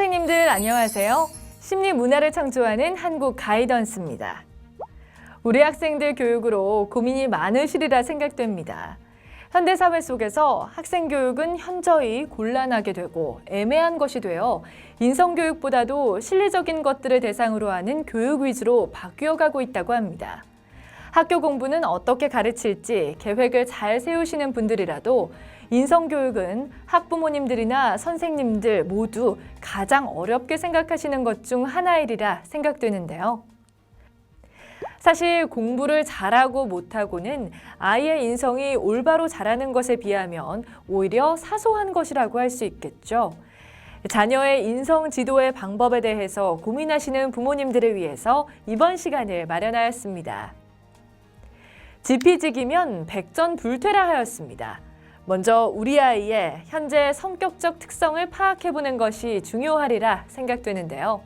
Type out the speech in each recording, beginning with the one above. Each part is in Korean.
선생님들 안녕하세요. 심리 문화를 창조하는 한국 가이던스입니다. 우리 학생들 교육으로 고민이 많으시리라 생각됩니다. 현대사회 속에서 학생 교육은 현저히 곤란하게 되고 애매한 것이 되어 인성교육보다도 실리적인 것들을 대상으로 하는 교육 위주로 바뀌어가고 있다고 합니다. 학교 공부는 어떻게 가르칠지 계획을 잘 세우시는 분들이라도 인성교육은 학부모님들이나 선생님들 모두 가장 어렵게 생각하시는 것 중 하나이리라 생각되는데요. 사실 공부를 잘하고 못하고는 아이의 인성이 올바로 자라는 것에 비하면 오히려 사소한 것이라고 할 수 있겠죠. 자녀의 인성 지도의 방법에 대해서 고민하시는 부모님들을 위해서 이번 시간을 마련하였습니다. 지피지기면 백전불퇴라 하였습니다. 먼저 우리 아이의 현재 성격적 특성을 파악해보는 것이 중요하리라 생각되는데요.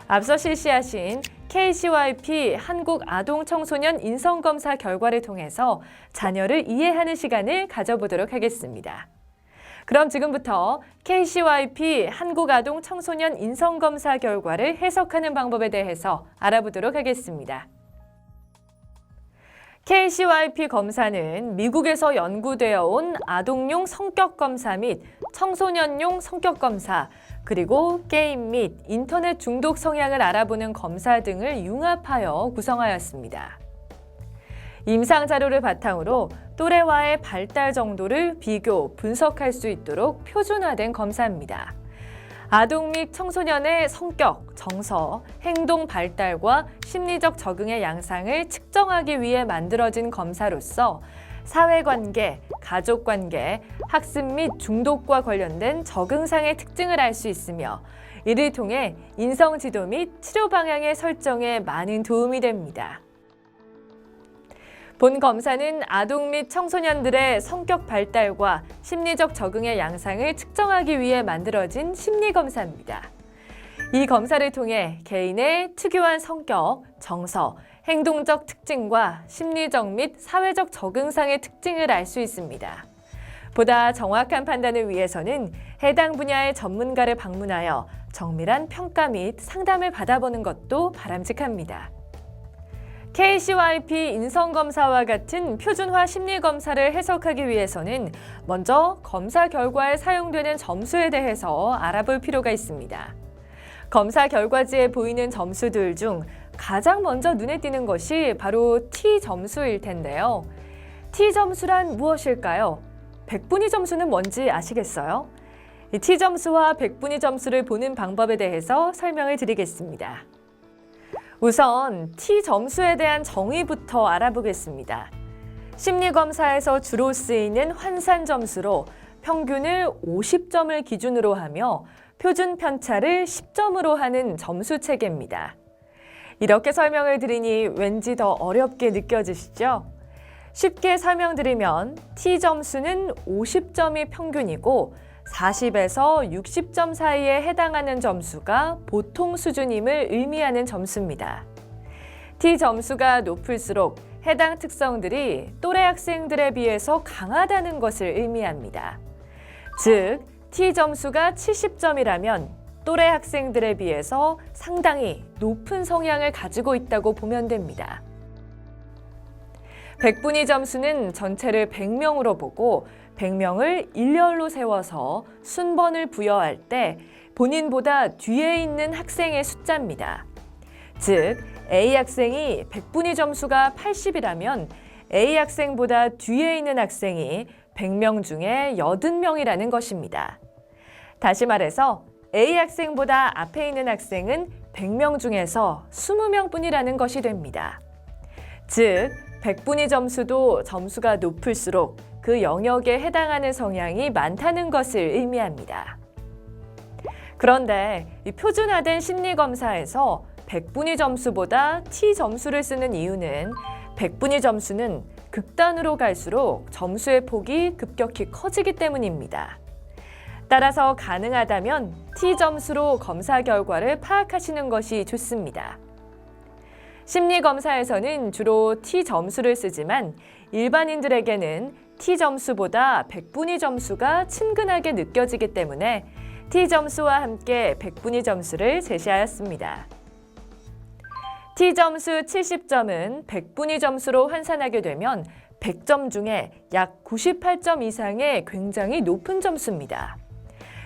앞서 실시하신 KCYP 한국아동청소년 인성검사 결과를 통해서 자녀를 이해하는 시간을 가져보도록 하겠습니다. 그럼 지금부터 KCYP 한국아동청소년 인성검사 결과를 해석하는 방법에 대해서 알아보도록 하겠습니다. KCYP 검사는 미국에서 연구되어 온 아동용 성격검사 및 청소년용 성격검사, 그리고 게임 및 인터넷 중독 성향을 알아보는 검사 등을 융합하여 구성하였습니다. 임상 자료를 바탕으로 또래와의 발달 정도를 비교, 분석할 수 있도록 표준화된 검사입니다. 아동 및 청소년의 성격, 정서, 행동 발달과 심리적 적응의 양상을 측정하기 위해 만들어진 검사로서 사회관계, 가족관계, 학습 및 중독과 관련된 적응상의 특징을 알 수 있으며 이를 통해 인성지도 및 치료 방향의 설정에 많은 도움이 됩니다. 본 검사는 아동 및 청소년들의 성격 발달과 심리적 적응의 양상을 측정하기 위해 만들어진 심리검사입니다. 이 검사를 통해 개인의 특유한 성격, 정서, 행동적 특징과 심리적 및 사회적 적응상의 특징을 알 수 있습니다. 보다 정확한 판단을 위해서는 해당 분야의 전문가를 방문하여 정밀한 평가 및 상담을 받아보는 것도 바람직합니다. KCYP 인성검사와 같은 표준화 심리검사를 해석하기 위해서는 먼저 검사 결과에 사용되는 점수에 대해서 알아볼 필요가 있습니다. 검사 결과지에 보이는 점수들 중 가장 먼저 눈에 띄는 것이 바로 T점수일 텐데요. T점수란 무엇일까요? 백분위 점수는 뭔지 아시겠어요? 이 T점수와 백분위 점수를 보는 방법에 대해서 설명을 드리겠습니다. 우선 T점수에 대한 정의부터 알아보겠습니다. 심리검사에서 주로 쓰이는 환산점수로 평균을 50점을 기준으로 하며 표준 편차를 10점으로 하는 점수 체계입니다. 이렇게 설명을 드리니 왠지 더 어렵게 느껴지시죠? 쉽게 설명드리면 T점수는 50점이 평균이고 40에서 60점 사이에 해당하는 점수가 보통 수준임을 의미하는 점수입니다. T점수가 높을수록 해당 특성들이 또래 학생들에 비해서 강하다는 것을 의미합니다. 즉, T점수가 70점이라면 또래 학생들에 비해서 상당히 높은 성향을 가지고 있다고 보면 됩니다. 백분위 점수는 전체를 100명으로 보고 100명을 일렬로 세워서 순번을 부여할 때 본인보다 뒤에 있는 학생의 숫자입니다. 즉, A 학생이 백분위 점수가 80이라면 A 학생보다 뒤에 있는 학생이 100명 중에 80명이라는 것입니다. 다시 말해서 A 학생보다 앞에 있는 학생은 100명 중에서 20명뿐이라는 것이 됩니다. 즉, 백분위 점수도 점수가 높을수록 그 영역에 해당하는 성향이 많다는 것을 의미합니다. 그런데 이 표준화된 심리검사에서 백분위 점수보다 T점수를 쓰는 이유는 백분위 점수는 극단으로 갈수록 점수의 폭이 급격히 커지기 때문입니다. 따라서 가능하다면 T점수로 검사 결과를 파악하시는 것이 좋습니다. 심리검사에서는 주로 T점수를 쓰지만 일반인들에게는 T점수보다 백분위 점수가 친근하게 느껴지기 때문에 T점수와 함께 백분위 점수를 제시하였습니다. T점수 70점은 백분위 점수로 환산하게 되면 100점 중에 약 98점 이상의 굉장히 높은 점수입니다.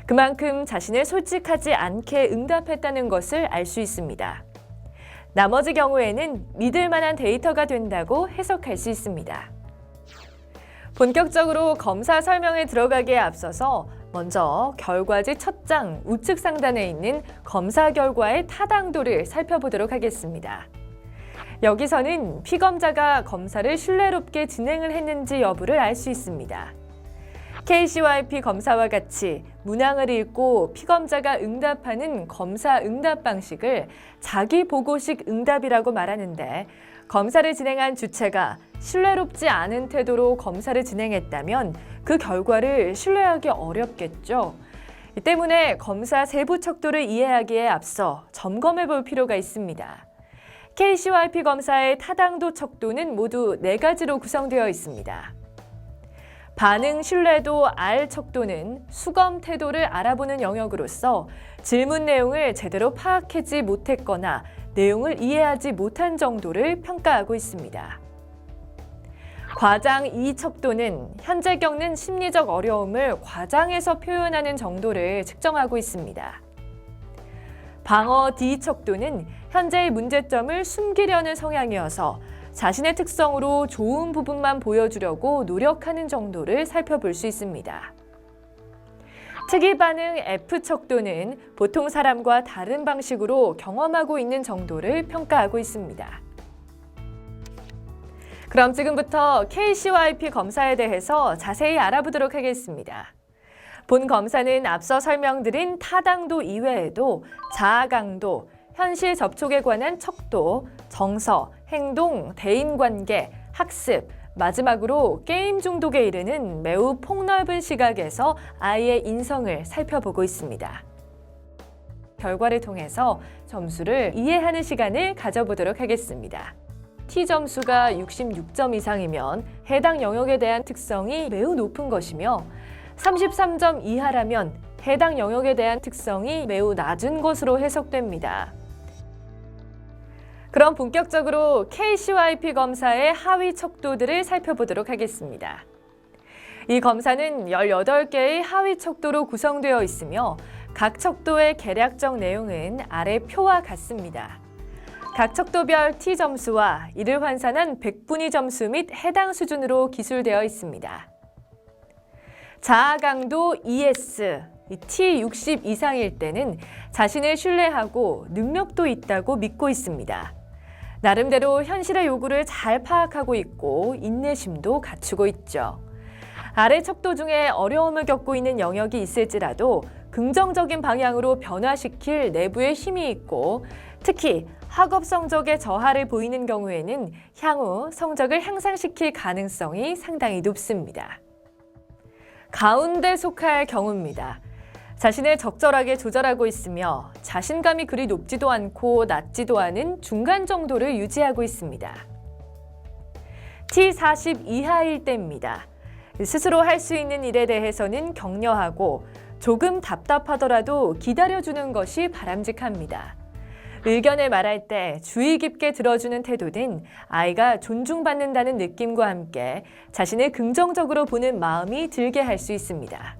그만큼 자신을 솔직하지 않게 응답했다는 것을 알 수 있습니다. 나머지 경우에는 믿을 만한 데이터가 된다고 해석할 수 있습니다. 본격적으로 검사 설명에 들어가기에 앞서서 먼저 결과지 첫 장 우측 상단에 있는 검사 결과의 타당도를 살펴보도록 하겠습니다. 여기서는 피검자가 검사를 신뢰롭게 진행을 했는지 여부를 알 수 있습니다. KCYP 검사와 같이 문항을 읽고 피검자가 응답하는 검사 응답 방식을 자기보고식 응답이라고 말하는데, 검사를 진행한 주체가 신뢰롭지 않은 태도로 검사를 진행했다면 그 결과를 신뢰하기 어렵겠죠. 이 때문에 검사 세부 척도를 이해하기에 앞서 점검해 볼 필요가 있습니다. KCYP 검사의 타당도 척도는 모두 4가지로 구성되어 있습니다. 반응 신뢰도 R 척도는 수검 태도를 알아보는 영역으로서 질문 내용을 제대로 파악하지 못했거나 내용을 이해하지 못한 정도를 평가하고 있습니다. 과장 E 척도는 현재 겪는 심리적 어려움을 과장해서 표현하는 정도를 측정하고 있습니다. 방어 D 척도는 현재의 문제점을 숨기려는 성향이어서 자신의 특성으로 좋은 부분만 보여주려고 노력하는 정도를 살펴볼 수 있습니다. 특이 반응 F 척도는 보통 사람과 다른 방식으로 경험하고 있는 정도를 평가하고 있습니다. 그럼 지금부터 KCYP 검사에 대해서 자세히 알아보도록 하겠습니다. 본 검사는 앞서 설명드린 타당도 이외에도 자아 강도, 현실 접촉에 관한 척도, 정서, 행동, 대인관계, 학습, 마지막으로 게임 중독에 이르는 매우 폭넓은 시각에서 아이의 인성을 살펴보고 있습니다. 결과를 통해서 점수를 이해하는 시간을 가져보도록 하겠습니다. T점수가 66점 이상이면 해당 영역에 대한 특성이 매우 높은 것이며 33점 이하라면 해당 영역에 대한 특성이 매우 낮은 것으로 해석됩니다. 그럼 본격적으로 KCYP 검사의 하위 척도들을 살펴보도록 하겠습니다. 이 검사는 18개의 하위 척도로 구성되어 있으며 각 척도의 개략적 내용은 아래 표와 같습니다. 각 척도별 T점수와 이를 환산한 백분위 점수 및 해당 수준으로 기술되어 있습니다. 자아 강도 ES, T60 이상일 때는 자신을 신뢰하고 능력도 있다고 믿고 있습니다. 나름대로 현실의 요구를 잘 파악하고 있고 인내심도 갖추고 있죠. 아래 척도 중에 어려움을 겪고 있는 영역이 있을지라도 긍정적인 방향으로 변화시킬 내부의 힘이 있고, 특히 학업 성적의 저하를 보이는 경우에는 향후 성적을 향상시킬 가능성이 상당히 높습니다. 가운데 속할 경우입니다. 자신을 적절하게 조절하고 있으며 자신감이 그리 높지도 않고 낮지도 않은 중간 정도를 유지하고 있습니다. T40 이하일 때입니다. 스스로 할 수 있는 일에 대해서는 격려하고 조금 답답하더라도 기다려주는 것이 바람직합니다. 의견을 말할 때 주의 깊게 들어주는 태도는 아이가 존중받는다는 느낌과 함께 자신을 긍정적으로 보는 마음이 들게 할 수 있습니다.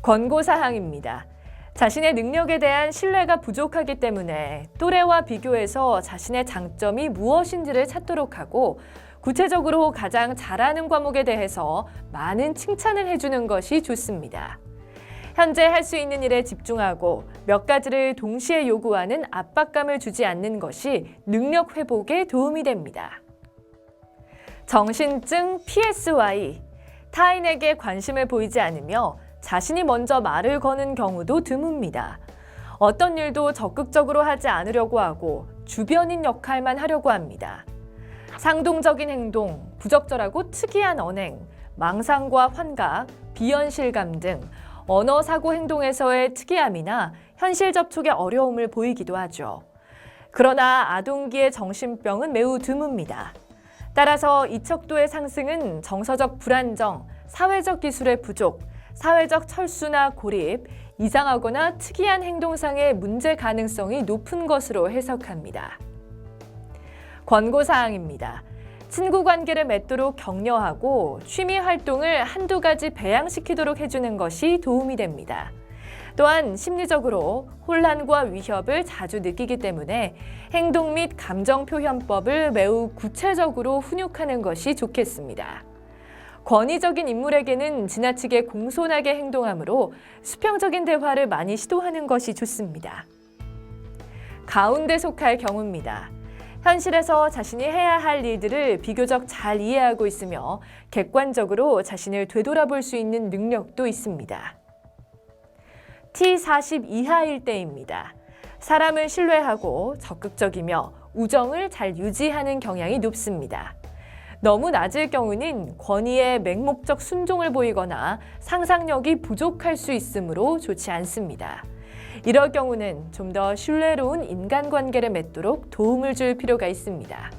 권고사항입니다. 자신의 능력에 대한 신뢰가 부족하기 때문에 또래와 비교해서 자신의 장점이 무엇인지를 찾도록 하고, 구체적으로 가장 잘하는 과목에 대해서 많은 칭찬을 해주는 것이 좋습니다. 현재 할 수 있는 일에 집중하고 몇 가지를 동시에 요구하는 압박감을 주지 않는 것이 능력 회복에 도움이 됩니다. 정신증 PSY, 타인에게 관심을 보이지 않으며 자신이 먼저 말을 거는 경우도 드뭅니다. 어떤 일도 적극적으로 하지 않으려고 하고 주변인 역할만 하려고 합니다. 상동적인 행동, 부적절하고 특이한 언행, 망상과 환각, 비현실감 등 언어, 사고, 행동에서의 특이함이나 현실 접촉의 어려움을 보이기도 하죠. 그러나 아동기의 정신병은 매우 드뭅니다. 따라서 이 척도의 상승은 정서적 불안정, 사회적 기술의 부족, 사회적 철수나 고립, 이상하거나 특이한 행동상의 문제 가능성이 높은 것으로 해석합니다. 권고사항입니다. 친구 관계를 맺도록 격려하고 취미 활동을 한두 가지 배양시키도록 해주는 것이 도움이 됩니다. 또한 심리적으로 혼란과 위협을 자주 느끼기 때문에 행동 및 감정 표현법을 매우 구체적으로 훈육하는 것이 좋겠습니다. 권위적인 인물에게는 지나치게 공손하게 행동하므로 수평적인 대화를 많이 시도하는 것이 좋습니다. 가운데 속할 경우입니다. 현실에서 자신이 해야 할 일들을 비교적 잘 이해하고 있으며 객관적으로 자신을 되돌아볼 수 있는 능력도 있습니다. T40 이하일 때입니다. 사람을 신뢰하고 적극적이며 우정을 잘 유지하는 경향이 높습니다. 너무 낮을 경우는 권위에 맹목적 순종을 보이거나 상상력이 부족할 수 있으므로 좋지 않습니다. 이럴 경우는 좀 더 신뢰로운 인간관계를 맺도록 도움을 줄 필요가 있습니다.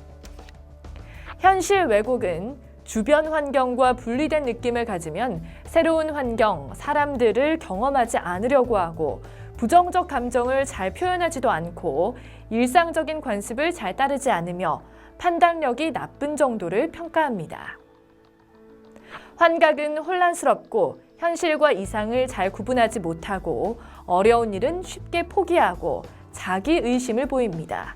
현실 왜곡은 주변 환경과 분리된 느낌을 가지면 새로운 환경, 사람들을 경험하지 않으려고 하고 부정적 감정을 잘 표현하지도 않고 일상적인 관습을 잘 따르지 않으며 판단력이 나쁜 정도를 평가합니다. 환각은 혼란스럽고 현실과 이상을 잘 구분하지 못하고 어려운 일은 쉽게 포기하고 자기 의심을 보입니다.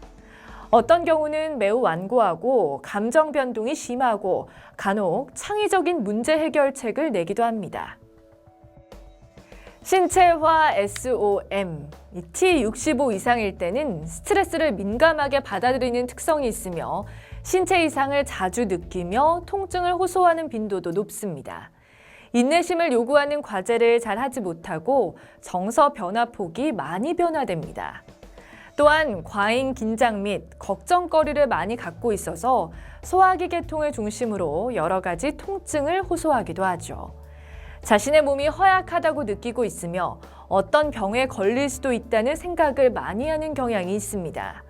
어떤 경우는 매우 완고하고 감정 변동이 심하고 간혹 창의적인 문제 해결책을 내기도 합니다. 신체화 SOM, T65 이상일 때는 스트레스를 민감하게 받아들이는 특성이 있으며 신체 이상을 자주 느끼며 통증을 호소하는 빈도도 높습니다. 인내심을 요구하는 과제를 잘 하지 못하고 정서 변화폭이 많이 변화됩니다. 또한 과잉 긴장 및 걱정거리를 많이 갖고 있어서 소화기 계통을 중심으로 여러 가지 통증을 호소하기도 하죠. 자신의 몸이 허약하다고 느끼고 있으며 어떤 병에 걸릴 수도 있다는 생각을 많이 하는 경향이 있습니다.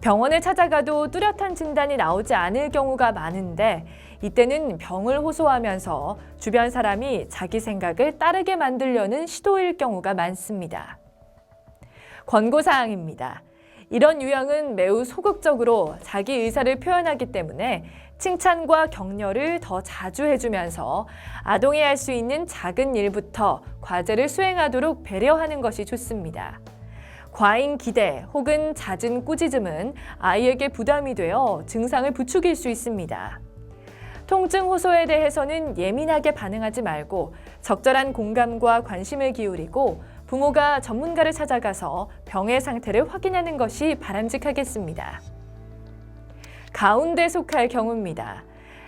병원을 찾아가도 뚜렷한 진단이 나오지 않을 경우가 많은데 이때는 병을 호소하면서 주변 사람이 자기 생각을 따르게 만들려는 시도일 경우가 많습니다. 권고사항입니다. 이런 유형은 매우 소극적으로 자기 의사를 표현하기 때문에 칭찬과 격려를 더 자주 해주면서 아동이 할 수 있는 작은 일부터 과제를 수행하도록 배려하는 것이 좋습니다. 과잉 기대 혹은 잦은 꾸짖음은 아이에게 부담이 되어 증상을 부추길 수 있습니다. 통증 호소에 대해서는 예민하게 반응하지 말고 적절한 공감과 관심을 기울이고 부모가 전문가를 찾아가서 병의 상태를 확인하는 것이 바람직하겠습니다. 가운데 속할 경우입니다.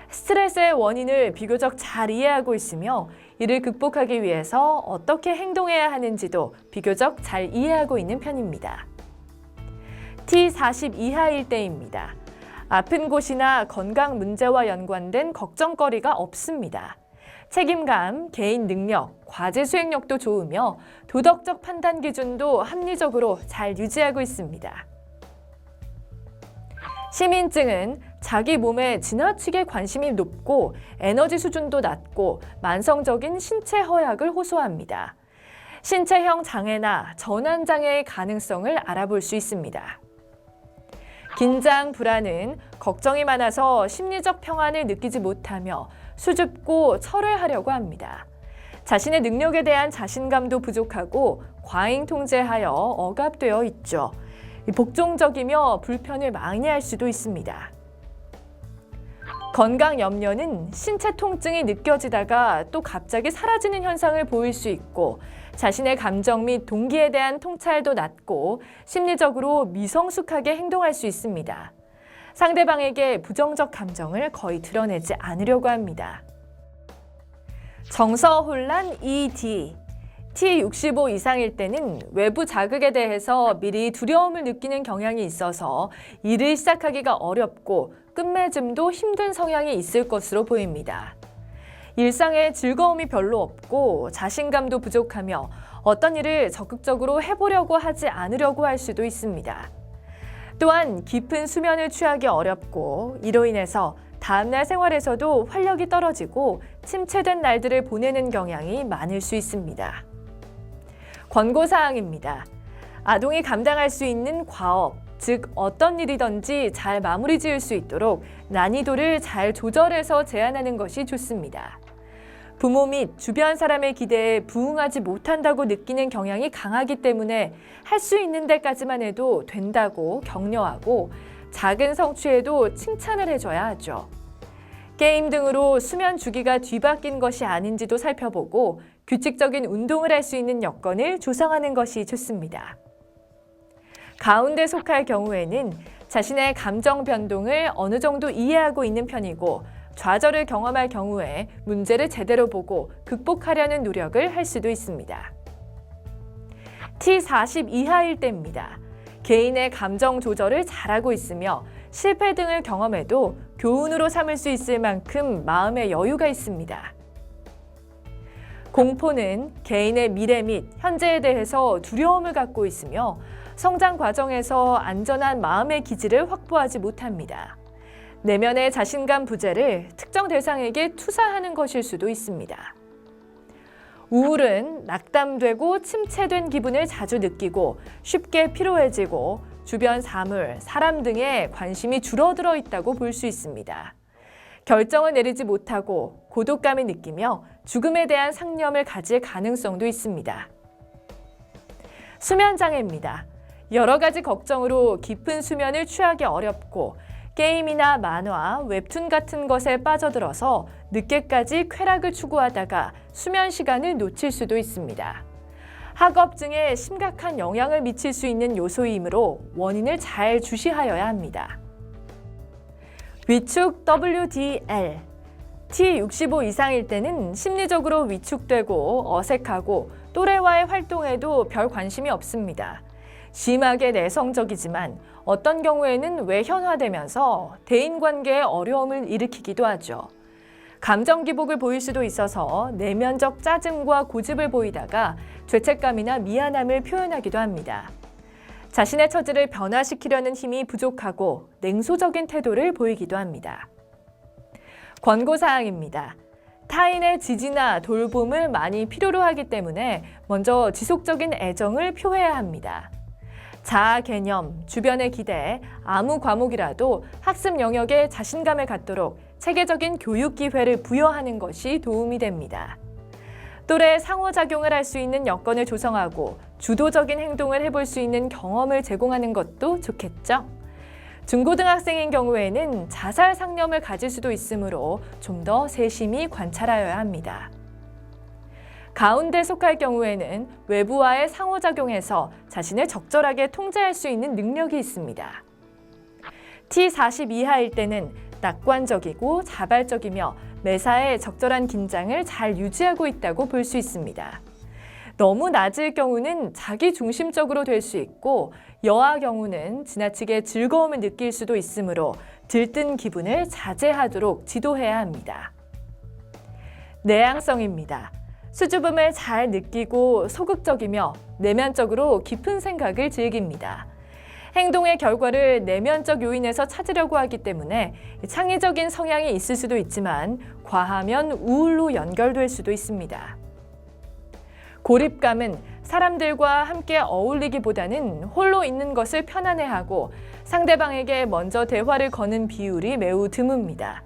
스트레스의 원인을 비교적 잘 이해하고 있으며 이를 극복하기 위해서 어떻게 행동해야 하는지도 비교적 잘 이해하고 있는 편입니다. T40 이하일 때입니다. 아픈 곳이나 건강 문제와 연관된 걱정거리가 없습니다. 책임감, 개인 능력, 과제 수행력도 좋으며 도덕적 판단 기준도 합리적으로 잘 유지하고 있습니다. 시민증은 자기 몸에 지나치게 관심이 높고 에너지 수준도 낮고 만성적인 신체 허약을 호소합니다. 신체형 장애나 전환장애의 가능성을 알아볼 수 있습니다. 긴장, 불안은 걱정이 많아서 심리적 평안을 느끼지 못하며 수줍고 철회하려고 합니다. 자신의 능력에 대한 자신감도 부족하고 과잉 통제하여 억압되어 있죠. 복종적이며 불편을 많이 할 수도 있습니다. 건강 염려는 신체 통증이 느껴지다가 또 갑자기 사라지는 현상을 보일 수 있고 자신의 감정 및 동기에 대한 통찰도 낮고 심리적으로 미성숙하게 행동할 수 있습니다. 상대방에게 부정적 감정을 거의 드러내지 않으려고 합니다. 정서 혼란 ED T65 이상일 때는 외부 자극에 대해서 미리 두려움을 느끼는 경향이 있어서 일을 시작하기가 어렵고 끝맺음도 힘든 성향이 있을 것으로 보입니다. 일상에 즐거움이 별로 없고 자신감도 부족하며 어떤 일을 적극적으로 해보려고 하지 않으려고 할 수도 있습니다. 또한 깊은 수면을 취하기 어렵고 이로 인해서 다음날 생활에서도 활력이 떨어지고 침체된 날들을 보내는 경향이 많을 수 있습니다. 권고사항입니다. 아동이 감당할 수 있는 과업, 즉 어떤 일이든지 잘 마무리 지을 수 있도록 난이도를 잘 조절해서 제안하는 것이 좋습니다. 부모 및 주변 사람의 기대에 부응하지 못한다고 느끼는 경향이 강하기 때문에 할 수 있는 데까지만 해도 된다고 격려하고 작은 성취에도 칭찬을 해줘야 하죠. 게임 등으로 수면 주기가 뒤바뀐 것이 아닌지도 살펴보고 규칙적인 운동을 할 수 있는 여건을 조성하는 것이 좋습니다. 가운데 속할 경우에는 자신의 감정 변동을 어느 정도 이해하고 있는 편이고 좌절을 경험할 경우에 문제를 제대로 보고 극복하려는 노력을 할 수도 있습니다. T40 이하일 때입니다. 개인의 감정 조절을 잘하고 있으며 실패 등을 경험해도 교훈으로 삼을 수 있을 만큼 마음의 여유가 있습니다. 공포는 개인의 미래 및 현재에 대해서 두려움을 갖고 있으며 성장 과정에서 안전한 마음의 기지를 확보하지 못합니다. 내면의 자신감 부재를 특정 대상에게 투사하는 것일 수도 있습니다. 우울은 낙담되고 침체된 기분을 자주 느끼고 쉽게 피로해지고 주변 사물, 사람 등에 관심이 줄어들어 있다고 볼 수 있습니다. 결정을 내리지 못하고 고독감을 느끼며 죽음에 대한 상념을 가질 가능성도 있습니다. 수면장애입니다. 여러 가지 걱정으로 깊은 수면을 취하기 어렵고 게임이나 만화, 웹툰 같은 것에 빠져들어서 늦게까지 쾌락을 추구하다가 수면 시간을 놓칠 수도 있습니다. 학업증에 심각한 영향을 미칠 수 있는 요소이므로 원인을 잘 주시하여야 합니다. 위축 WDL T65 이상일 때는 심리적으로 위축되고 어색하고 또래와의 활동에도 별 관심이 없습니다. 심하게 내성적이지만 어떤 경우에는 외현화되면서 대인관계에 어려움을 일으키기도 하죠. 감정 기복을 보일 수도 있어서 내면적 짜증과 고집을 보이다가 죄책감이나 미안함을 표현하기도 합니다. 자신의 처지를 변화시키려는 힘이 부족하고 냉소적인 태도를 보이기도 합니다. 권고사항입니다. 타인의 지지나 돌봄을 많이 필요로 하기 때문에 먼저 지속적인 애정을 표해야 합니다. 자아 개념, 주변의 기대, 아무 과목이라도 학습 영역에 자신감을 갖도록 체계적인 교육 기회를 부여하는 것이 도움이 됩니다. 또래 상호작용을 할 수 있는 여건을 조성하고 주도적인 행동을 해볼 수 있는 경험을 제공하는 것도 좋겠죠. 중고등학생인 경우에는 자살 상념을 가질 수도 있으므로 좀 더 세심히 관찰하여야 합니다. 가운데 속할 경우에는 외부와의 상호작용에서 자신을 적절하게 통제할 수 있는 능력이 있습니다. T40 이하일 때는 낙관적이고 자발적이며 매사에 적절한 긴장을 잘 유지하고 있다고 볼 수 있습니다. 너무 낮을 경우는 자기중심적으로 될 수 있고 여하 경우는 지나치게 즐거움을 느낄 수도 있으므로 들뜬 기분을 자제하도록 지도해야 합니다. 내향성입니다. 수줍음을 잘 느끼고 소극적이며 내면적으로 깊은 생각을 즐깁니다. 행동의 결과를 내면적 요인에서 찾으려고 하기 때문에 창의적인 성향이 있을 수도 있지만 과하면 우울로 연결될 수도 있습니다. 고립감은 사람들과 함께 어울리기보다는 홀로 있는 것을 편안해하고 상대방에게 먼저 대화를 거는 비율이 매우 드뭅니다.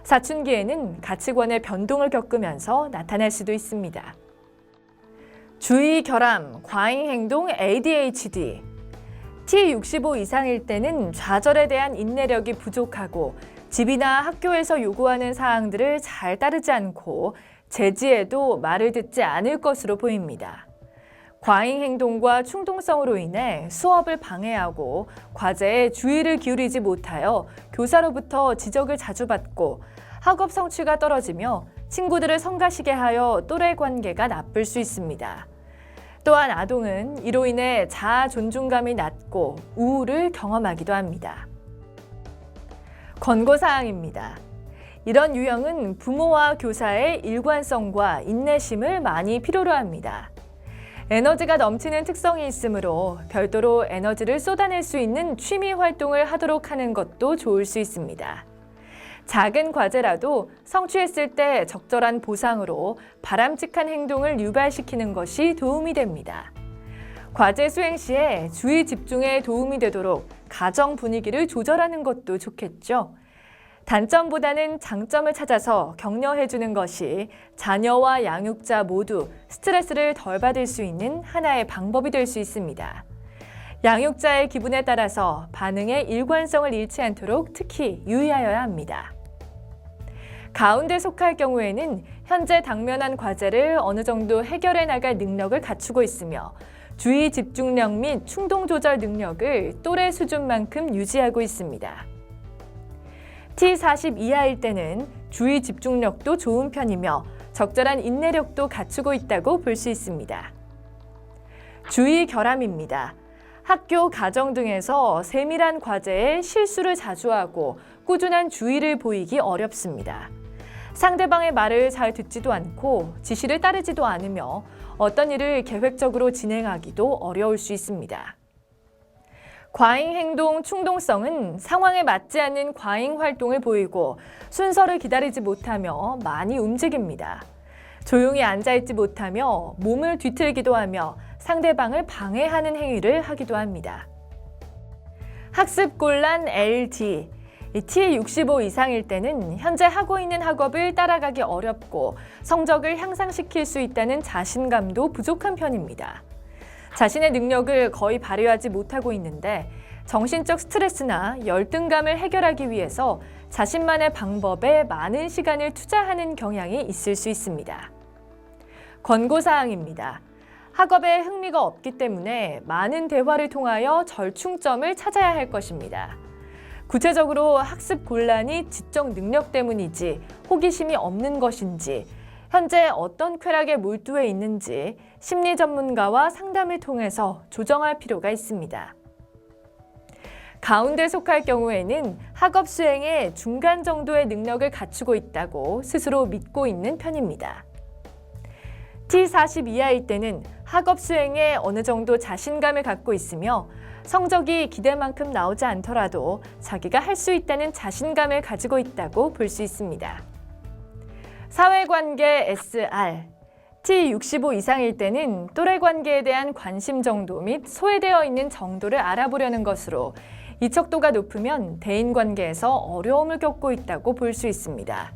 사춘기에는 가치관의 변동을 겪으면서 나타날 수도 있습니다. 주의 결함, 과잉 행동, ADHD. T65 이상일 때는 좌절에 대한 인내력이 부족하고 집이나 학교에서 요구하는 사항들을 잘 따르지 않고 제지에도 말을 듣지 않을 것으로 보입니다. 과잉 행동과 충동성으로 인해 수업을 방해하고 과제에 주의를 기울이지 못하여 교사로부터 지적을 자주 받고 학업 성취가 떨어지며 친구들을 성가시게 하여 또래 관계가 나쁠 수 있습니다. 또한 아동은 이로 인해 자아 존중감이 낮고 우울을 경험하기도 합니다. 권고사항입니다. 이런 유형은 부모와 교사의 일관성과 인내심을 많이 필요로 합니다. 에너지가 넘치는 특성이 있으므로 별도로 에너지를 쏟아낼 수 있는 취미 활동을 하도록 하는 것도 좋을 수 있습니다. 작은 과제라도 성취했을 때 적절한 보상으로 바람직한 행동을 유발시키는 것이 도움이 됩니다. 과제 수행 시에 주의 집중에 도움이 되도록 가정 분위기를 조절하는 것도 좋겠죠. 단점보다는 장점을 찾아서 격려해주는 것이 자녀와 양육자 모두 스트레스를 덜 받을 수 있는 하나의 방법이 될 수 있습니다. 양육자의 기분에 따라서 반응의 일관성을 잃지 않도록 특히 유의하여야 합니다. 가운데 속할 경우에는 현재 당면한 과제를 어느 정도 해결해 나갈 능력을 갖추고 있으며 주의 집중력 및 충동 조절 능력을 또래 수준만큼 유지하고 있습니다. T40 이하일 때는 주의 집중력도 좋은 편이며 적절한 인내력도 갖추고 있다고 볼 수 있습니다. 주의 결함입니다. 학교, 가정 등에서 세밀한 과제에 실수를 자주 하고 꾸준한 주의를 보이기 어렵습니다. 상대방의 말을 잘 듣지도 않고 지시를 따르지도 않으며 어떤 일을 계획적으로 진행하기도 어려울 수 있습니다. 과잉 행동 충동성은 상황에 맞지 않는 과잉 활동을 보이고 순서를 기다리지 못하며 많이 움직입니다. 조용히 앉아있지 못하며 몸을 뒤틀기도 하며 상대방을 방해하는 행위를 하기도 합니다. 학습곤란 LD, T65 이상일 때는 현재 하고 있는 학업을 따라가기 어렵고 성적을 향상시킬 수 있다는 자신감도 부족한 편입니다. 자신의 능력을 거의 발휘하지 못하고 있는데 정신적 스트레스나 열등감을 해결하기 위해서 자신만의 방법에 많은 시간을 투자하는 경향이 있을 수 있습니다. 권고사항입니다. 학업에 흥미가 없기 때문에 많은 대화를 통하여 절충점을 찾아야 할 것입니다. 구체적으로 학습 곤란이 지적 능력 때문이지 호기심이 없는 것인지 현재 어떤 쾌락에 몰두해 있는지 심리 전문가와 상담을 통해서 조정할 필요가 있습니다. 가운데 속할 경우에는 학업 수행에 중간 정도의 능력을 갖추고 있다고 스스로 믿고 있는 편입니다. T40 이하일 때는 학업 수행에 어느 정도 자신감을 갖고 있으며 성적이 기대만큼 나오지 않더라도 자기가 할 수 있다는 자신감을 가지고 있다고 볼 수 있습니다. 사회관계 SR, T65 이상일 때는 또래 관계에 대한 관심 정도 및 소외되어 있는 정도를 알아보려는 것으로 이척도가 높으면 대인관계에서 어려움을 겪고 있다고 볼 수 있습니다.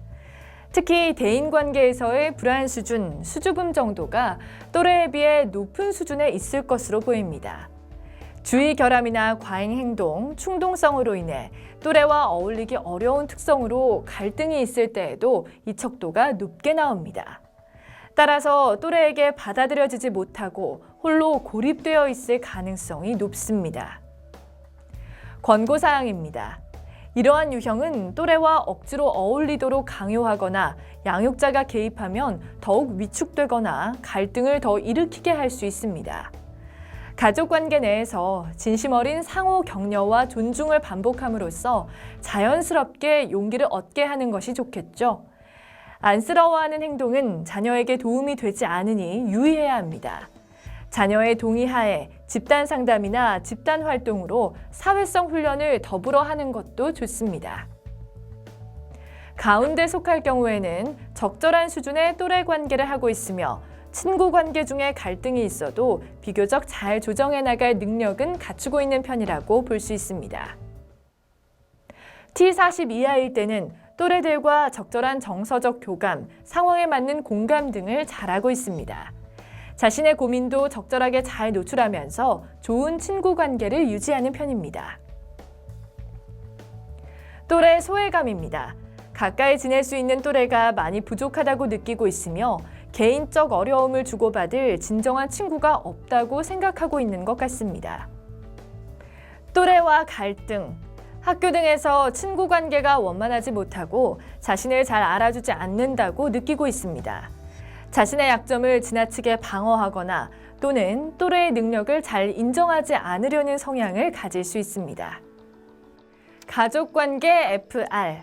특히 대인관계에서의 불안 수준, 수줍음 정도가 또래에 비해 높은 수준에 있을 것으로 보입니다. 주의 결함이나 과잉 행동, 충동성으로 인해 또래와 어울리기 어려운 특성으로 갈등이 있을 때에도 이척도가 높게 나옵니다. 따라서 또래에게 받아들여지지 못하고 홀로 고립되어 있을 가능성이 높습니다. 권고사항입니다. 이러한 유형은 또래와 억지로 어울리도록 강요하거나 양육자가 개입하면 더욱 위축되거나 갈등을 더 일으키게 할 수 있습니다. 가족관계 내에서 진심 어린 상호 격려와 존중을 반복함으로써 자연스럽게 용기를 얻게 하는 것이 좋겠죠. 안쓰러워하는 행동은 자녀에게 도움이 되지 않으니 유의해야 합니다. 자녀의 동의하에 집단 상담이나 집단 활동으로 사회성 훈련을 더불어 하는 것도 좋습니다. 가운데 속할 경우에는 적절한 수준의 또래 관계를 하고 있으며 친구 관계 중에 갈등이 있어도 비교적 잘 조정해 나갈 능력은 갖추고 있는 편이라고 볼 수 있습니다. T40 이하일 때는 또래들과 적절한 정서적 교감, 상황에 맞는 공감 등을 잘하고 있습니다. 자신의 고민도 적절하게 잘 노출하면서 좋은 친구 관계를 유지하는 편입니다. 또래 소외감입니다. 가까이 지낼 수 있는 또래가 많이 부족하다고 느끼고 있으며 개인적 어려움을 주고받을 진정한 친구가 없다고 생각하고 있는 것 같습니다. 또래와 갈등, 학교 등에서 친구 관계가 원만하지 못하고 자신을 잘 알아주지 않는다고 느끼고 있습니다. 자신의 약점을 지나치게 방어하거나 또는 또래의 능력을 잘 인정하지 않으려는 성향을 가질 수 있습니다. 가족관계 FR,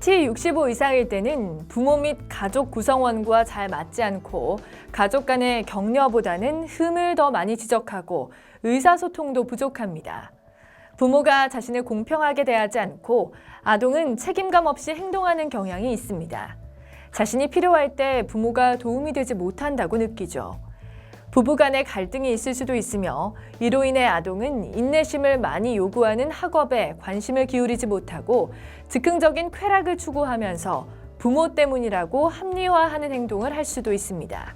T65 이상일 때는 부모 및 가족 구성원과 잘 맞지 않고 가족 간의 격려보다는 흠을 더 많이 지적하고 의사소통도 부족합니다. 부모가 자신을 공평하게 대하지 않고 아동은 책임감 없이 행동하는 경향이 있습니다. 자신이 필요할 때 부모가 도움이 되지 못한다고 느끼죠. 부부 간의 갈등이 있을 수도 있으며 이로 인해 아동은 인내심을 많이 요구하는 학업에 관심을 기울이지 못하고 즉흥적인 쾌락을 추구하면서 부모 때문이라고 합리화하는 행동을 할 수도 있습니다.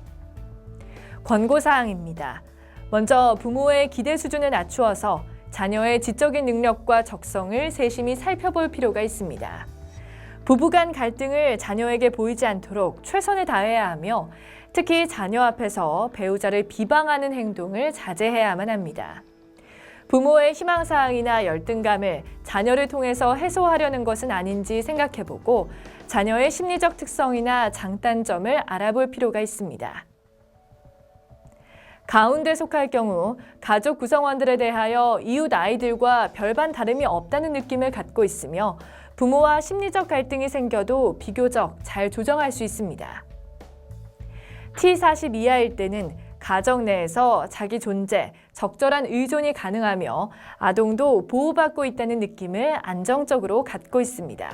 권고사항입니다. 먼저 부모의 기대 수준을 낮추어서 자녀의 지적인 능력과 적성을 세심히 살펴볼 필요가 있습니다. 부부 간 갈등을 자녀에게 보이지 않도록 최선을 다해야 하며 특히 자녀 앞에서 배우자를 비방하는 행동을 자제해야만 합니다. 부모의 희망사항이나 열등감을 자녀를 통해서 해소하려는 것은 아닌지 생각해보고 자녀의 심리적 특성이나 장단점을 알아볼 필요가 있습니다. 가운데 속할 경우 가족 구성원들에 대하여 이웃 아이들과 별반 다름이 없다는 느낌을 갖고 있으며 부모와 심리적 갈등이 생겨도 비교적 잘 조정할 수 있습니다. T40 이하일 때는 가정 내에서 자기 존재, 적절한 의존이 가능하며 아동도 보호받고 있다는 느낌을 안정적으로 갖고 있습니다.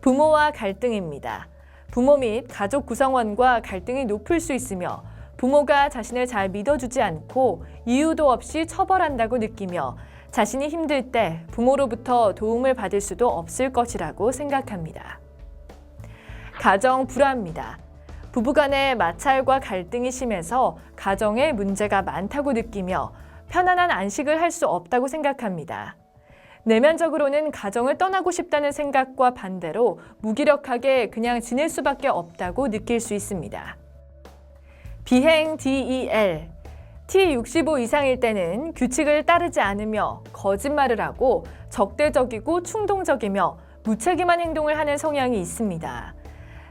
부모와 갈등입니다. 부모 및 가족 구성원과 갈등이 높을 수 있으며 부모가 자신을 잘 믿어주지 않고 이유도 없이 처벌한다고 느끼며 자신이 힘들 때 부모로부터 도움을 받을 수도 없을 것이라고 생각합니다. 가정 불화입니다. 부부간의 마찰과 갈등이 심해서 가정에 문제가 많다고 느끼며 편안한 안식을 할 수 없다고 생각합니다. 내면적으로는 가정을 떠나고 싶다는 생각과 반대로 무기력하게 그냥 지낼 수밖에 없다고 느낄 수 있습니다. 비행 DEL T65 이상일 때는 규칙을 따르지 않으며 거짓말을 하고 적대적이고 충동적이며 무책임한 행동을 하는 성향이 있습니다.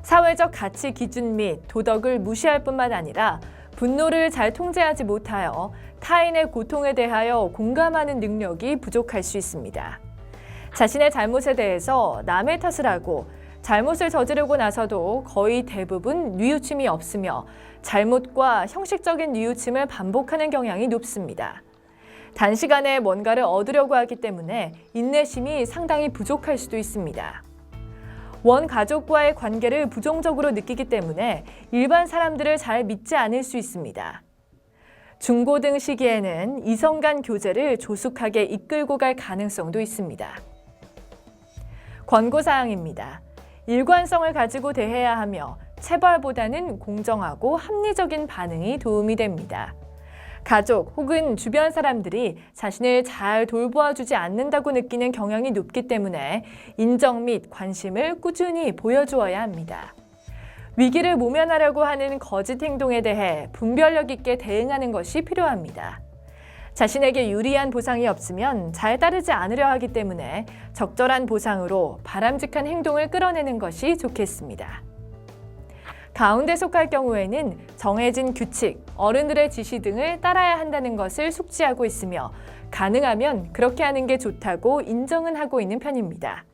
사회적 가치 기준 및 도덕을 무시할 뿐만 아니라 분노를 잘 통제하지 못하여 타인의 고통에 대하여 공감하는 능력이 부족할 수 있습니다. 자신의 잘못에 대해서 남의 탓을 하고 잘못을 저지르고 나서도 거의 대부분 뉘우침이 없으며 잘못과 형식적인 뉘우침을 반복하는 경향이 높습니다. 단시간에 뭔가를 얻으려고 하기 때문에 인내심이 상당히 부족할 수도 있습니다. 원가족과의 관계를 부정적으로 느끼기 때문에 일반 사람들을 잘 믿지 않을 수 있습니다. 중고등 시기에는 이성 간 교제를 조숙하게 이끌고 갈 가능성도 있습니다. 권고사항입니다. 일관성을 가지고 대해야 하며 체벌보다는 공정하고 합리적인 반응이 도움이 됩니다. 가족 혹은 주변 사람들이 자신을 잘 돌보아주지 않는다고 느끼는 경향이 높기 때문에 인정 및 관심을 꾸준히 보여주어야 합니다. 위기를 모면하려고 하는 거짓 행동에 대해 분별력 있게 대응하는 것이 필요합니다. 자신에게 유리한 보상이 없으면 잘 따르지 않으려 하기 때문에 적절한 보상으로 바람직한 행동을 끌어내는 것이 좋겠습니다. 가운데 속할 경우에는 정해진 규칙, 어른들의 지시 등을 따라야 한다는 것을 숙지하고 있으며 가능하면 그렇게 하는 게 좋다고 인정은 하고 있는 편입니다.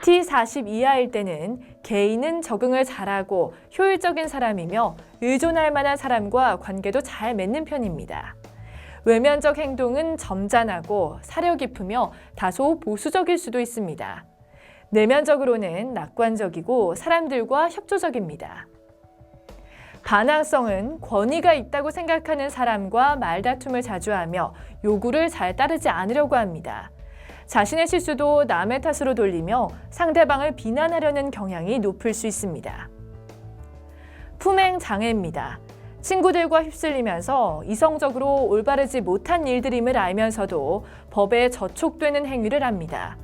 T40 이하일 때는 개인은 적응을 잘하고 효율적인 사람이며 의존할 만한 사람과 관계도 잘 맺는 편입니다. 외면적 행동은 점잖하고 사려 깊으며 다소 보수적일 수도 있습니다. 내면적으로는 낙관적이고 사람들과 협조적입니다. 반항성은 권위가 있다고 생각하는 사람과 말다툼을 자주 하며 요구를 잘 따르지 않으려고 합니다. 자신의 실수도 남의 탓으로 돌리며 상대방을 비난하려는 경향이 높을 수 있습니다. 품행장애입니다. 친구들과 휩쓸리면서 이성적으로 올바르지 못한 일들임을 알면서도 법에 저촉되는 행위를 합니다.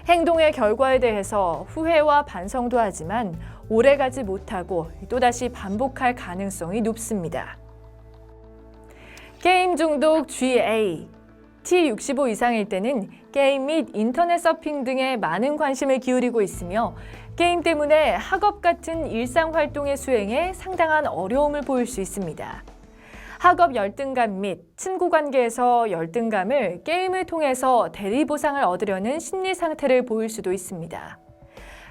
행동의 결과에 대해서 후회와 반성도 하지만 오래가지 못하고 또다시 반복할 가능성이 높습니다. 게임 중독 GA T65 이상일 때는 게임 및 인터넷 서핑 등에 많은 관심을 기울이고 있으며 게임 때문에 학업 같은 일상 활동의 수행에 상당한 어려움을 보일 수 있습니다. 학업 열등감 및 친구 관계에서 열등감을 게임을 통해서 대리 보상을 얻으려는 심리 상태를 보일 수도 있습니다.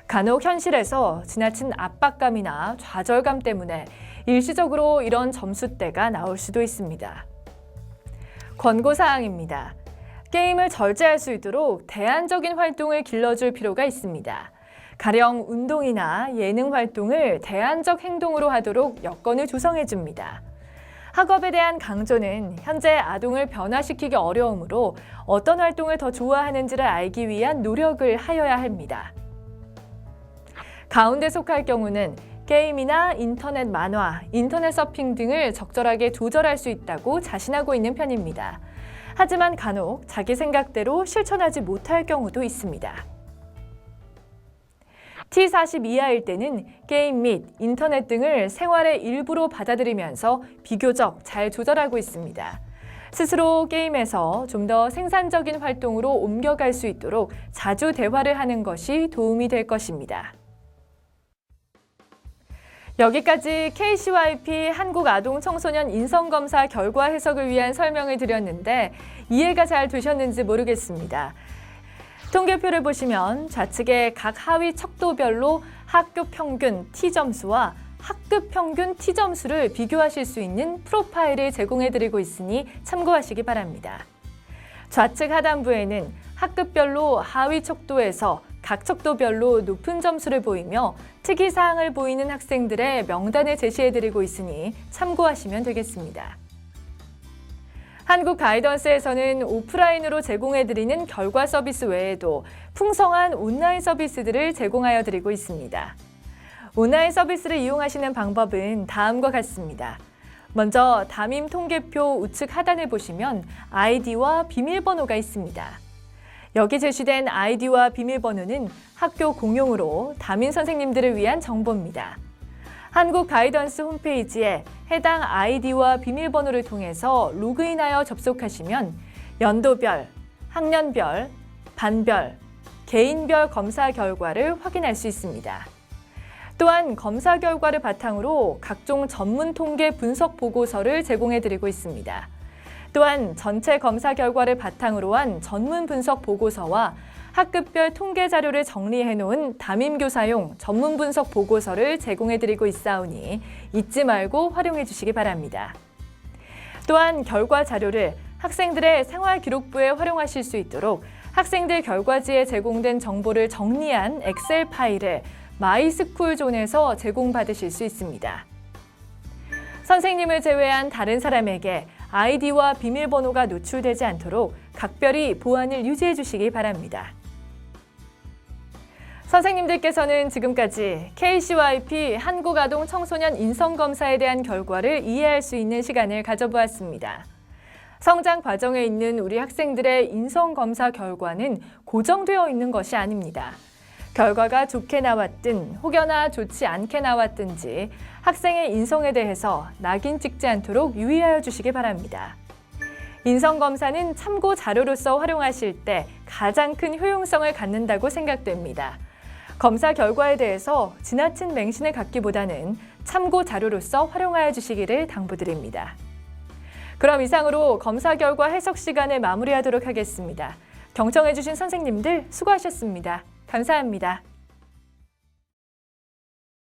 간혹 현실에서 지나친 압박감이나 좌절감 때문에 일시적으로 이런 점수대가 나올 수도 있습니다. 권고사항입니다. 게임을 절제할 수 있도록 대안적인 활동을 길러줄 필요가 있습니다. 가령 운동이나 예능 활동을 대안적 행동으로 하도록 여건을 조성해 줍니다. 학업에 대한 강조는 현재 아동을 변화시키기 어려우므로 어떤 활동을 더 좋아하는지를 알기 위한 노력을 하여야 합니다. 가운데 속할 경우는 게임이나 인터넷 만화, 인터넷 서핑 등을 적절하게 조절할 수 있다고 자신하고 있는 편입니다. 하지만 간혹 자기 생각대로 실천하지 못할 경우도 있습니다. T40 이하일 때는 게임 및 인터넷 등을 생활의 일부로 받아들이면서 비교적 잘 조절하고 있습니다. 스스로 게임에서 좀 더 생산적인 활동으로 옮겨갈 수 있도록 자주 대화를 하는 것이 도움이 될 것입니다. 여기까지 KCYP 한국아동청소년 인성검사 결과 해석을 위한 설명을 드렸는데 이해가 잘 되셨는지 모르겠습니다. 통계표를 보시면 좌측에 각 하위 척도별로 학교 평균 T점수와 학급 평균 T점수를 비교하실 수 있는 프로파일을 제공해드리고 있으니 참고하시기 바랍니다. 좌측 하단부에는 학급별로 하위 척도에서 각 척도별로 높은 점수를 보이며 특이사항을 보이는 학생들의 명단을 제시해드리고 있으니 참고하시면 되겠습니다. 한국 가이던스에서는 오프라인으로 제공해드리는 결과 서비스 외에도 풍성한 온라인 서비스들을 제공하여 드리고 있습니다. 온라인 서비스를 이용하시는 방법은 다음과 같습니다. 먼저 담임 통계표 우측 하단을 보시면 아이디와 비밀번호가 있습니다. 여기 제시된 아이디와 비밀번호는 학교 공용으로 담임 선생님들을 위한 정보입니다. 한국 가이던스 홈페이지에 해당 아이디와 비밀번호를 통해서 로그인하여 접속하시면 연도별, 학년별, 반별, 개인별 검사 결과를 확인할 수 있습니다. 또한 검사 결과를 바탕으로 각종 전문 통계 분석 보고서를 제공해드리고 있습니다. 또한 전체 검사 결과를 바탕으로 한 전문 분석 보고서와 학급별 통계 자료를 정리해 놓은 담임교사용 전문 분석 보고서를 제공해드리고 있사오니 잊지 말고 활용해 주시기 바랍니다. 또한 결과 자료를 학생들의 생활기록부에 활용하실 수 있도록 학생들 결과지에 제공된 정보를 정리한 엑셀 파일을 마이스쿨존에서 제공받으실 수 있습니다. 선생님을 제외한 다른 사람에게 아이디와 비밀번호가 노출되지 않도록 각별히 보안을 유지해 주시기 바랍니다. 선생님들께서는 지금까지 KCYP 한국아동청소년 인성검사에 대한 결과를 이해할 수 있는 시간을 가져보았습니다. 성장 과정에 있는 우리 학생들의 인성검사 결과는 고정되어 있는 것이 아닙니다. 결과가 좋게 나왔든 혹여나 좋지 않게 나왔든지 학생의 인성에 대해서 낙인 찍지 않도록 유의하여 주시기 바랍니다. 인성검사는 참고 자료로서 활용하실 때 가장 큰 효용성을 갖는다고 생각됩니다. 검사 결과에 대해서 지나친 맹신을 갖기보다는 참고 자료로서 활용하여 주시기를 당부드립니다. 그럼 이상으로 검사 결과 해석 시간을 마무리하도록 하겠습니다. 경청해 주신 선생님들 수고하셨습니다. 감사합니다.